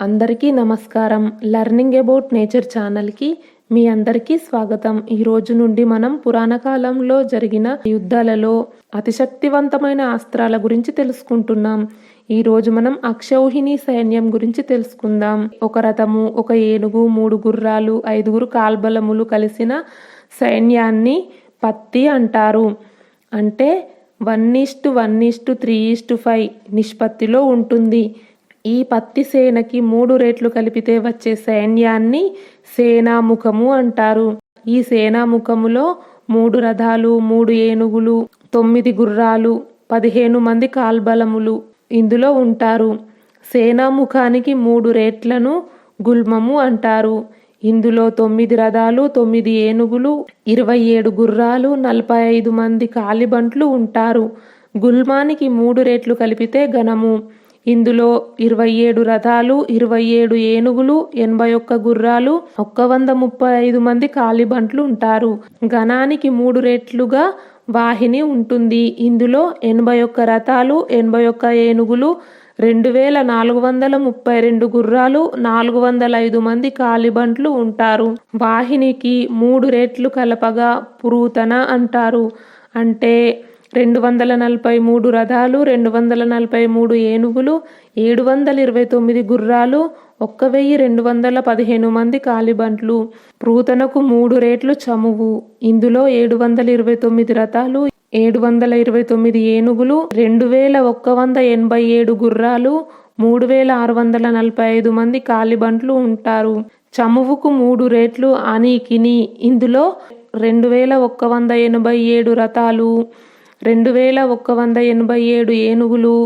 అందరికీ నమస్కారం. Learning about nature ఛానల్కి మీ అందరికీ స్వాగతం. ఈ రోజు నుండి మనం పురాణ కాలంలో జరిగిన యుద్ధాలలో అతిశక్తివంతమైన అస్త్రాల గురించి తెలుసుకుంటున్నాం. ఈ రోజు మనం అక్షౌహిణి సైన్యం గురించి తెలుసుకుందాం. ఒక రథము, ఒక ఏనుగు, 3 గుర్రాలు, 5 కాల్బలములు కలిసిన సైన్యాన్ని పత్తి అంటారు. అంటే 1:1:3:5 నిష్పత్తిలో ఉంటుంది. ఈ పత్తి సేనకి 3 రెట్లు కలిపితే వచ్చే సైన్యాన్ని సేనాముఖము అంటారు. ఈ సేనాముఖములో 3 రథాలు, 3 ఏనుగులు, 9 గుర్రాలు, 15 మంది కాల్బలములు ఇందులో ఉంటారు. సేనాముఖానికి 3 రేట్లను గుల్మము అంటారు. ఇందులో 9 రథాలు, 9 ఏనుగులు, 27 గుర్రాలు, 45 మంది కాలిబంట్లు ఉంటారు. గుల్మానికి 3 రేట్లు కలిపితే గణము. ఇందులో 27 రథాలు, 27 ఏనుగులు, 81 గుర్రాలు, 135 మంది కాలిబంట్లు ఉంటారు. గణానికి 3 రెట్లుగా వాహిని ఉంటుంది. ఇందులో 81 రథాలు, 81 ఏనుగులు, 2432 గుర్రాలు, 405 మంది కాలిబంట్లు ఉంటారు. వాహినికి 3 రెట్లు కలపగా పురూతన అంటారు. అంటే 243 రథాలు, 243 ఏనుగులు, 729 గుర్రాలు, 1215 మంది కాలిబంట్లు. పురూతనకు 3 రేట్లు చమువు. ఇందులో 729 రథాలు, 729 ఏనుగులు, 2187 గుర్రాలు, 3645 మంది కాలిబంట్లు ఉంటారు. చమువుకు 3 రేట్లు అనీకిని. ఇందులో 2187 రథాలు, 2187 ఏనుగులు,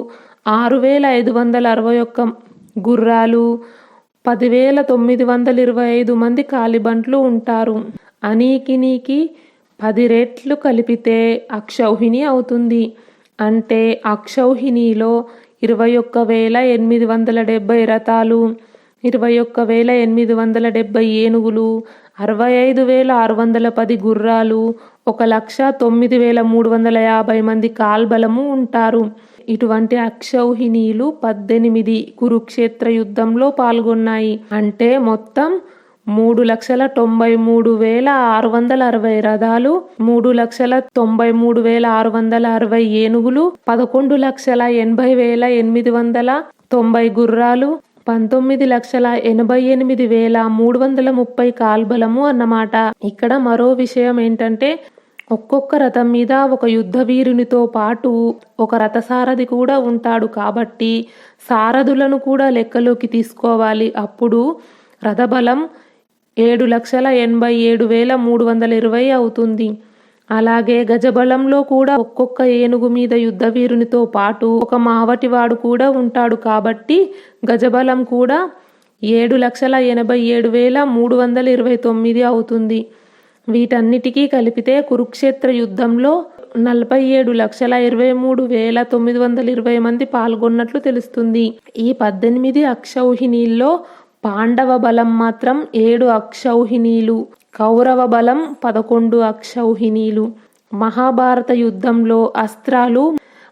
6561 గుర్రాలు, 10925 మంది కాలిబంట్లు ఉంటారు. అనీకినికి 10 రెట్లు కలిపితే అక్షౌహిణి అవుతుంది. అంటే అక్షౌహిణిలో 21870 రథాలు, 21870 ఏనుగులు, 65610 గుర్రాలు, 1,09,350 మంది కాల్బలము ఉంటారు. ఇటువంటి అక్షౌహిణీలు 18 కురుక్షేత్ర యుద్ధంలో పాల్గొన్నాయి. అంటే మొత్తం 3,93,660 రథాలు, 3,93,660 ఏనుగులు, 11,80,890 గుర్రాలు, 19,88,330 కాల్బలము అన్నమాట. ఇక్కడ మరో విషయం ఏంటంటే ఒక్కొక్క రథం మీద ఒక యుద్ధ వీరునితో పాటు ఒక రథసారథి కూడా ఉంటాడు. కాబట్టి సారథులను కూడా లెక్కలోకి తీసుకోవాలి. అప్పుడు రథబలం 7,87,320 అవుతుంది. అలాగే గజబలంలో కూడా ఒక్కొక్క ఏనుగు మీద యుద్ధ వీరునితో పాటు ఒక మావటివాడు కూడా ఉంటాడు. కాబట్టి గజబలం కూడా 7,87,329 అవుతుంది. వీటన్నిటికీ కలిపితే కురుక్షేత్ర యుద్ధంలో 47,23,920 మంది పాల్గొన్నట్లు తెలుస్తుంది. ఈ 18 అక్షౌహిణీల్లో పాండవ బలం మాత్రం 7 అక్షౌహిణీలు, కౌరవ బలం 11 అక్షౌహిణీలు. మహాభారత యుద్ధంలో అస్త్రాలు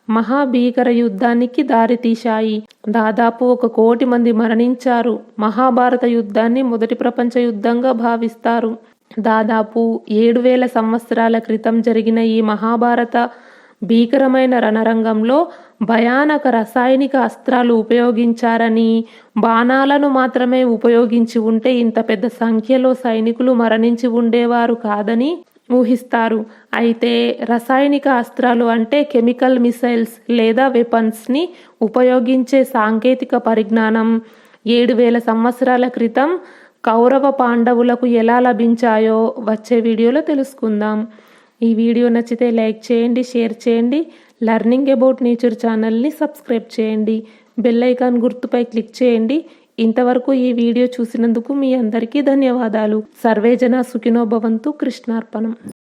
మహాభీకర యుద్ధానికి దారితీశాయి. దాదాపు 1 కోటి మంది మరణించారు. మహాభారత యుద్ధాన్ని మొదటి ప్రపంచ యుద్ధంగా భావిస్తారు. దాదాపు 7000 సంవత్సరాల క్రితం జరిగిన ఈ మహాభారత భీకరమైన రణరంగంలో భయానక రసాయనిక అస్త్రాలు ఉపయోగించారని, బాణాలను మాత్రమే ఉపయోగించి ఉంటే ఇంత పెద్ద సంఖ్యలో సైనికులు మరణించి ఉండేవారు కాదని ఊహిస్తారు. అయితే రసాయనిక అస్త్రాలు అంటే కెమికల్ మిసైల్స్ లేదా వెపన్స్ని ఉపయోగించే సాంకేతిక పరిజ్ఞానం 7000 సంవత్సరాల క్రితం కౌరవ పాండవులకు ఎలా లభించాయో వచ్చే వీడియోలో తెలుసుకుందాం. ఈ వీడియో నచ్చితే లైక్ చేయండి, షేర్ చేయండి. లెర్నింగ్ అబౌట్ నేచర్ ఛానల్ని సబ్స్క్రైబ్ చేయండి. బెల్ ఐకాన్ గుర్తుపై క్లిక్ చేయండి. ఇంతవరకు ఈ వీడియో చూసినందుకు మీ అందరికీ ధన్యవాదాలు. సర్వే జన సుఖినో భవంతు. కృష్ణార్పణం.